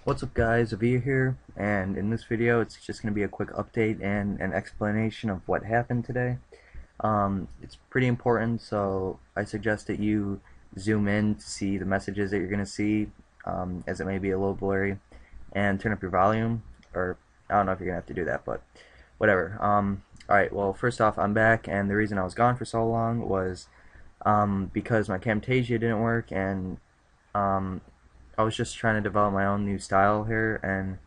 What's up guys, Avia here, and in this video it's just going to be a quick update and an explanation of what happened today. It's pretty important, so I suggest that you zoom in to see the messages that you're going to see, as it may be a little blurry, and turn up your volume, or I don't know if you're going to have to do that, but whatever. Alright, well first off, I'm back, and the reason I was gone for so long was because my Camtasia didn't work, and I was just trying to develop my own new style here, and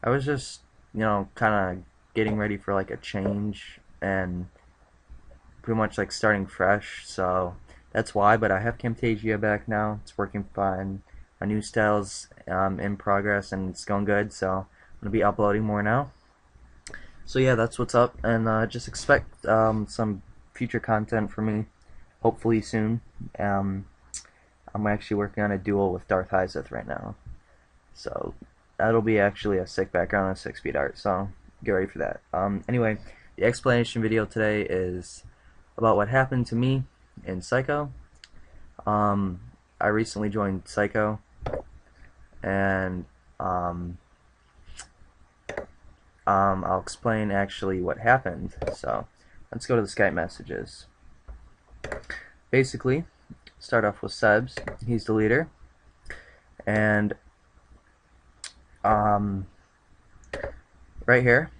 I was just, kind of getting ready for like a change and pretty much like starting fresh. So that's why. But I have Camtasia back now. It's working fine. My new style's in progress and it's going good. So I'm gonna be uploading more now. So yeah, that's what's up, and just expect some future content from me, hopefully soon. I'm actually working on a duel with Darth Hyzeth right now. So that'll be actually a sick background on 6-speed art, so get ready for that. Anyway, the explanation video today is about what happened to me in PsyQo. I recently joined PsyQo, and I'll explain actually what happened. So let's go to the Skype messages. Basically, start off with Sebvs. He's the leader, and right here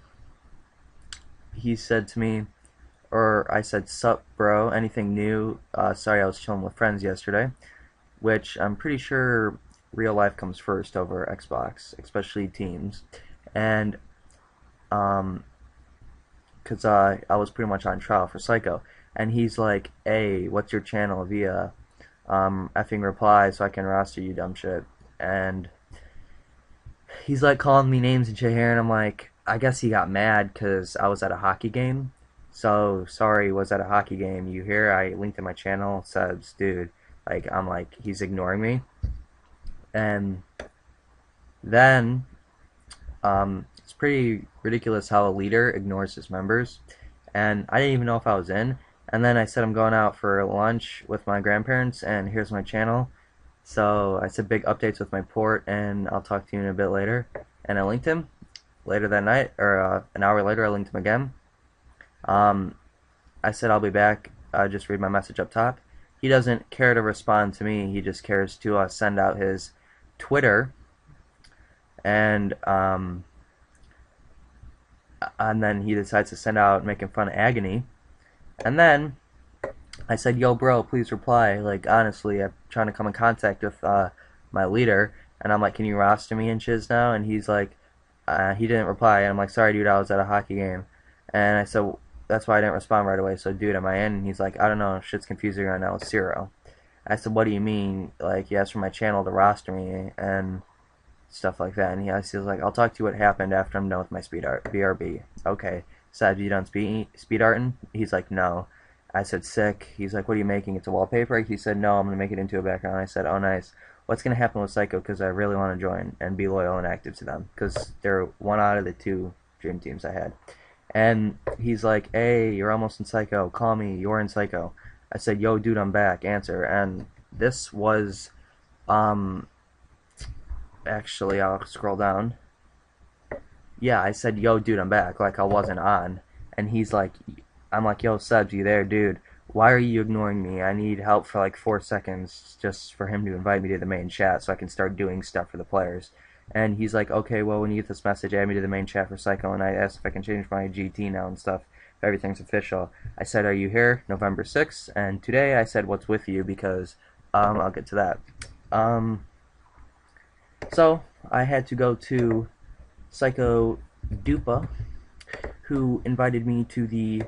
he said to me, or I said, "Sup bro, anything new? Sorry, I was chilling with friends yesterday," which I'm pretty sure real life comes first over Xbox, especially Teams. And because I was pretty much on trial for PsyQo, and he's like, "Hey, what's your channel via effing reply so I can roster you, dumb shit." And he's like calling me names and shit here, and I'm like, I guess he got mad because I was at a hockey game. So sorry, was at a hockey game. You hear? I linked in my channel. Sebs, dude. Like, I'm like, he's ignoring me. And then it's pretty ridiculous how a leader ignores his members. And I didn't even know if I was in. And then I said I'm going out for lunch with my grandparents, and here's my channel. So I said big updates with my port, and I'll talk to you in a bit later. And I linked him later that night, or an hour later I linked him again. I said I'll be back, just read my message up top. He doesn't care to respond to me, he just cares to send out his Twitter, and then he decides to send out making fun of Agony. And then I said, "Yo, bro, please reply. Like, honestly, I'm trying to come in contact with my leader." And I'm like, "Can you roster me and shiz now?" And he's like, he didn't reply. And I'm like, "Sorry, dude, I was at a hockey game." And I said, "That's why I didn't respond right away. So, dude, am I in?" And he's like, "I don't know. Shit's confusing right now. It's zero." I said, "What do you mean?" Like, he asked for my channel to roster me and stuff like that. And he was like, "I'll talk to you what happened after I'm done with my speed art. BRB." Okay. Said, "You done speed arting?" He's like, "No." I said, "Sick." He's like, "What are you making? It's a wallpaper?" He said, "No, I'm going to make it into a background." I said, "Oh, nice. What's going to happen with PsyQo? Because I really want to join and be loyal and active to them. Because they're one out of the 2 dream teams I had." And he's like, "Hey, you're almost in PsyQo. Call me. You're in PsyQo." I said, "Yo, dude, I'm back. Answer." And this was, actually, I'll scroll down. Yeah, I said, "Yo, dude, I'm back." Like I wasn't on. And he's like, I'm like, "Yo, Sebs, you there, dude? Why are you ignoring me? I need help for like 4 seconds just for him to invite me to the main chat so I can start doing stuff for the players." And he's like, "Okay, well, when you get this message, add me to the main chat for PsyQo." And I asked if I can change my GT now and stuff, if everything's official. I said, "Are you here?" November 6th. And today I said, "What's with you?" Because I'll get to that. So I had to go to Psycho Dupa, who invited me to the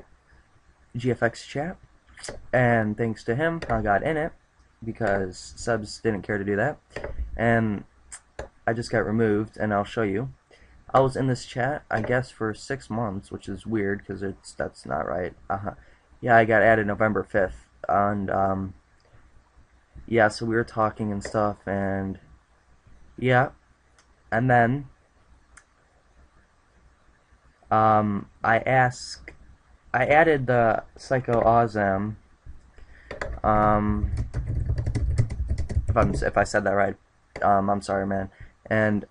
GFX chat, and thanks to him, I got in it because Sebs didn't care to do that, and I just got removed, and I'll show you. I was in this chat, I guess, for 6 months, which is weird because that's not right. Yeah, I got added November 5th, and yeah, so we were talking and stuff, and yeah, and then I added the Psycho Awesome. If I said that right, I'm sorry, man. And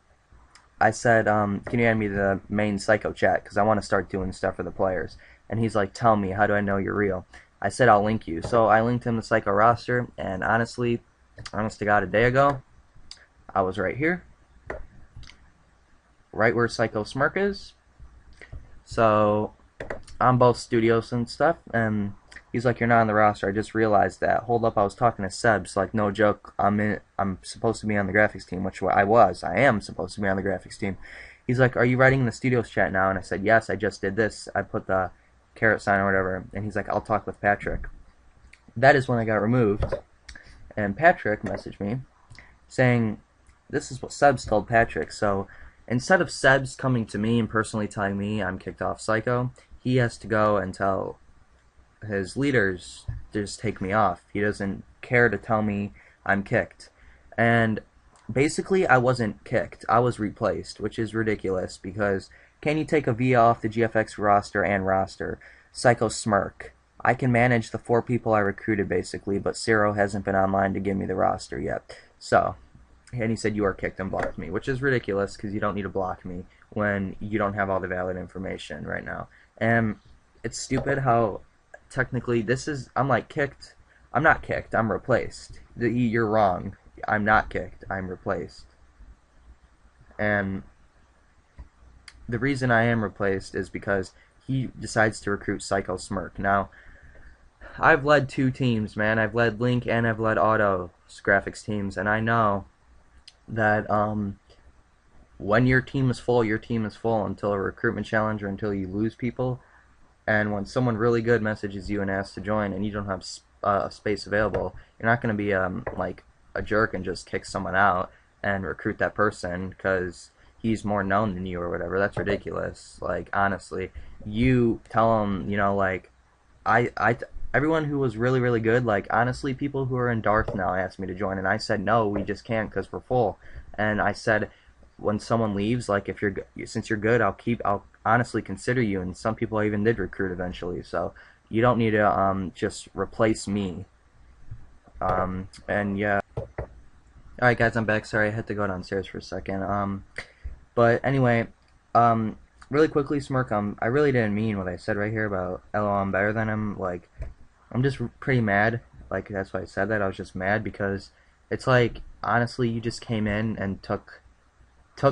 I said, can you add me to the main PsyQo chat because I want to start doing stuff for the players. And he's like, tell me, how do I know you're real? I said, I'll link you. So I linked him the PsyQo roster, and honestly, honest to God, a day ago, I was right here, right where PsyQo Smerk is. So I'm both studios and stuff, and he's like, you're not on the roster. I just realized that. Hold up, I was talking to Sebvs, like, no joke, I'm supposed to be on the graphics team, which I am supposed to be on the graphics team. He's like, are you writing in the studios chat now? And I said, yes, I just did this. I put the caret sign or whatever, and he's like, I'll talk with Patrick. That is when I got removed, and Patrick messaged me saying, this is what Sebvs told Patrick. So instead of Sebvs coming to me and personally telling me I'm kicked off PsyQo, he has to go and tell his leaders to just take me off. He doesn't care to tell me I'm kicked. And basically, I wasn't kicked. I was replaced, which is ridiculous because can you take a VIA off the GFX roster and roster? PsyQo Smerk. I can manage the 4 people I recruited basically, but Zero hasn't been online to give me the roster yet. So, and he said you are kicked and blocked me, which is ridiculous because you don't need to block me when you don't have all the valid information right now. And it's stupid how technically this is, I'm like kicked. I'm not kicked, I'm replaced. You're wrong. I'm not kicked, I'm replaced. And the reason I am replaced is because he decides to recruit PsyQo Smerk. Now, I've led 2 teams, man. I've led Link and I've led Auto graphics teams, and I know that when your team is full until a recruitment challenge or until you lose people. And when someone really good messages you and asks to join and you don't have a space available, you're not going to be like a jerk and just kick someone out and recruit that person because he's more known than you or whatever. That's ridiculous. Like, honestly, you tell them, you know, like, everyone who was really, really good, like, honestly, people who are in Darth now asked me to join, and I said, no, we just can't because we're full. And I said, when someone leaves, like, since you're good, I'll honestly consider you, and some people I even did recruit eventually, so you don't need to just replace me. And yeah. Alright guys, I'm back. Sorry, I had to go downstairs for a second. But anyway, really quickly, Smerk, I really didn't mean what I said right here about LO I'm better than him. Like, I'm just pretty mad. Like, that's why I said that. I was just mad because it's like, honestly, you just came in and took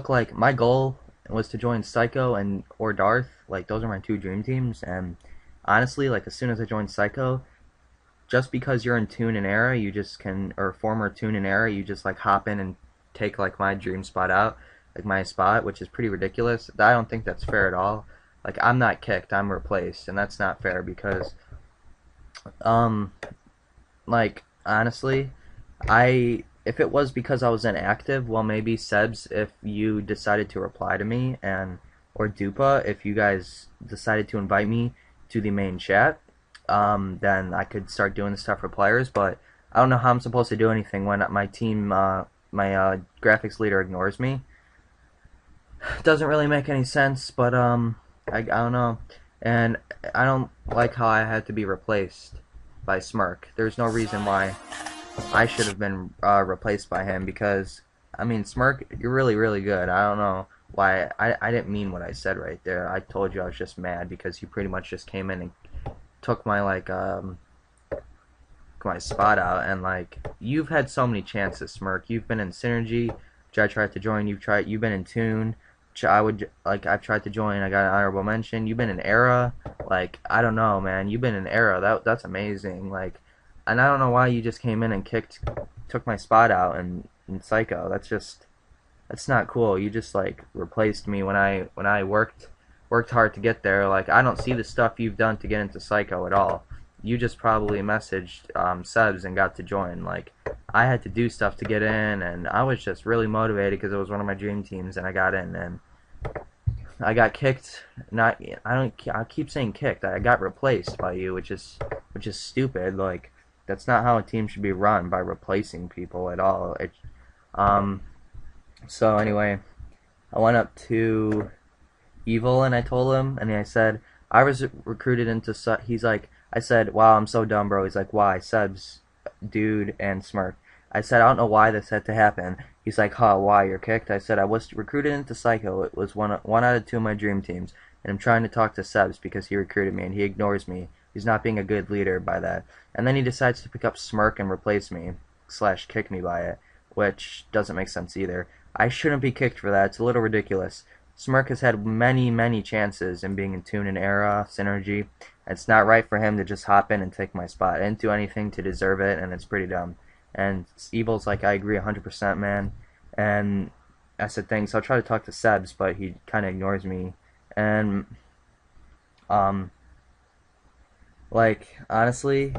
like, my goal was to join PsyQo and or Darth. Like, those are my 2 dream teams, and honestly, like, as soon as I joined PsyQo, just because you're in Tune and Era, you just can, or former Tune and Era, you just like hop in and take like my dream spot out, like my spot, which is pretty ridiculous. I don't think that's fair at all. Like, I'm not kicked, I'm replaced, and that's not fair because like, honestly, if it was because I was inactive, well, maybe Sebvs, if you decided to reply to me, or Dupa, if you guys decided to invite me to the main chat, then I could start doing this stuff for players. But I don't know how I'm supposed to do anything when my team, my graphics leader ignores me. It doesn't really make any sense, but I don't know. And I don't like how I had to be replaced by Smerk. There's no reason why I should have been replaced by him because, I mean, Smerk, you're really, really good. I don't know why. I didn't mean what I said right there. I told you I was just mad because you pretty much just came in and took my, like, my spot out. And, like, you've had so many chances, Smerk. You've been in Synergy, which I tried to join. You've been in Tune, which I've tried to join. I got an honorable mention. You've been in Era. Like, I don't know, man. You've been in Era. That's amazing. Like, and I don't know why you just came in and took my spot out in PsyQo. That's not cool. You just, like, replaced me when I worked hard to get there. Like, I don't see the stuff you've done to get into PsyQo at all. You just probably messaged Sebvs and got to join. Like, I had to do stuff to get in, and I was just really motivated because it was one of my dream teams, and I got in, and I got kicked. I keep saying kicked. I got replaced by you, which is stupid. Like, that's not how a team should be run, by replacing people at all. So anyway, I went up to Evil and I told him, and I said, I was recruited into, he's like, I said, wow, I'm so dumb, bro. He's like, why? Sebvs, dude, and Smerk. I said, I don't know why this had to happen. He's like, huh, why, you're kicked? I said, I was recruited into PsyQo. It was one out of two of my dream teams. And I'm trying to talk to Sebvs because he recruited me, and he ignores me. He's not being a good leader by that. And then he decides to pick up Smerk and replace me, slash kick me by it, which doesn't make sense either. I shouldn't be kicked for that. It's a little ridiculous. Smerk has had many, many chances in being in Tune and Era, Synergy. It's not right for him to just hop in and take my spot. I didn't do anything to deserve it, and it's pretty dumb. And Evil's like, I agree 100%, man. And I said, thanks. I'll try to talk to Sebs, but he kind of ignores me. And, um, honestly,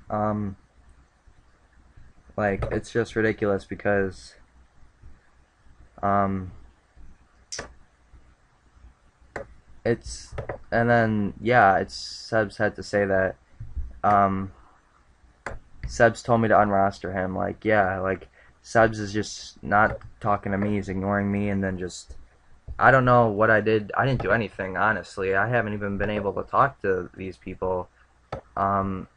um, it's just ridiculous because, um, it's, and then, yeah, it's, Sebs had to say that, um, Sebs told me to unroster him. Like, yeah, like, Sebs is just not talking to me, he's ignoring me, and then just, I don't know what I did. I didn't do anything, honestly. I haven't even been able to talk to these people, um,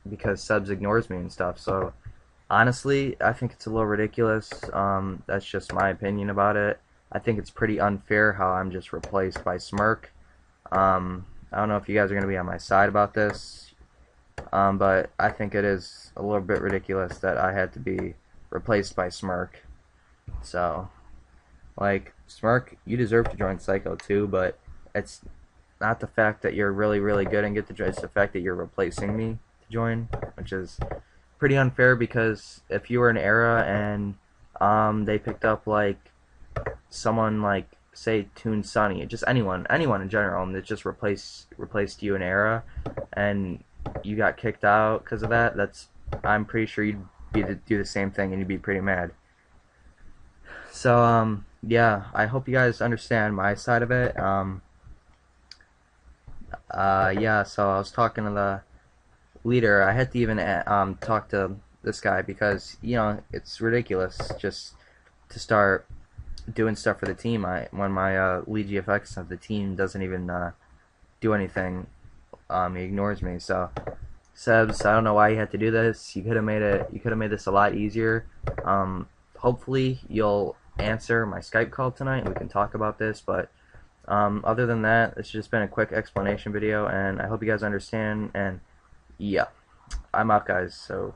because Sebs ignores me and stuff, so, honestly, I think it's a little ridiculous. That's just my opinion about it. I think it's pretty unfair how I'm just replaced by Smerk. I don't know if you guys are going to be on my side about this, but I think it is a little bit ridiculous that I had to be replaced by Smerk. So, like, Smerk, you deserve to join PsyQo too, but it's not the fact that you're really, really good and get to join, it's the fact that you're replacing me to join, which is pretty unfair because if you were an Era and they picked up like someone like say Toon Sunny, just anyone in general, and it just replaced you in Era, and you got kicked out because of that, that's I'm pretty sure you'd be to do the same thing and you'd be pretty mad. So yeah, I hope you guys understand my side of it. Yeah, so I was talking to the leader. I had to even talk to this guy because it's ridiculous just to start doing stuff for the team. When my lead GFX of the team doesn't even do anything, he ignores me. So Sebs, I don't know why you had to do this. You could have made it. You could have made this a lot easier. Hopefully you'll answer my Skype call tonight and we can talk about this. But other than that, it's just been a quick explanation video, and I hope you guys understand. And yeah, I'm out, guys. So